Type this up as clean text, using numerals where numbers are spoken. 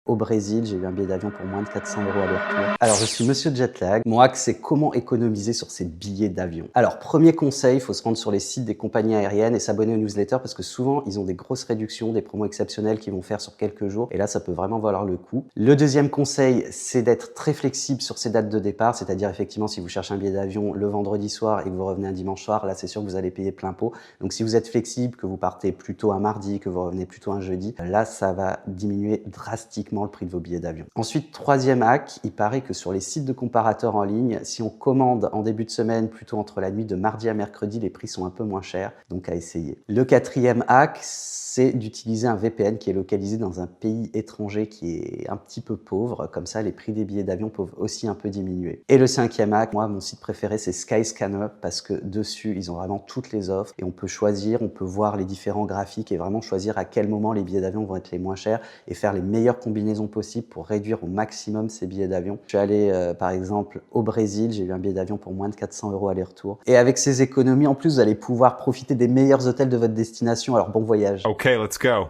au Brésil. J'ai eu un billet d'avion pour moins de 400 € aller-retour. Alors, je suis monsieur Jetlag. Mon hack, c'est comment économiser sur ses billets d'avion. Alors, premier conseil, il faut se rendre sur les sites des compagnies aériennes et s'abonner aux newsletters parce que souvent, ils ont des grosses réductions, des promos exceptionnelles qu'ils vont faire sur quelques jours. Et là, ça peut vraiment valoir le coup. Le deuxième conseil, c'est d'être très flexible sur ces dates de départ. C'est-à-dire, effectivement, si vous cherchez un billet d'avion le vendredi soir et que vous revenez un dimanche soir, là, c'est sûr que vous allez payer plein pot. Donc, si vous êtes flexible, que vous partez plutôt un mardi, que vous revenez plutôt un jeudi, là, ça va diminuer drastiquement le prix de vos billets d'avion. Ensuite, troisième hack, il paraît que sur les sites de comparateurs en ligne, si on commande en début de semaine, plutôt entre la nuit de mardi à mercredi, les prix sont un peu moins chers, donc à essayer. Le quatrième hack, c'est d'utiliser un VPN qui est localisé dans un pays étranger qui est un petit peu pauvre. Comme ça, les prix des billets d'avion peuvent aussi un peu diminuer. Et le cinquième hack, moi, mon site préféré, c'est Skyscanner parce que dessus, ils ont vraiment toutes les offres et on peut choisir, on peut voir les différents graphiques et vraiment choisir à quel moment les billets d'avion vont être les moins chers et faire les meilleures combinaisons possibles pour réduire au maximum ces billets d'avion. Je suis allé, par exemple, au Brésil. J'ai eu un billet d'avion pour moins de 400 € aller-retour. Et avec ces économies, en plus, vous allez pouvoir profiter des meilleurs hôtels de votre destination. Alors, bon voyage. Okay, let's go.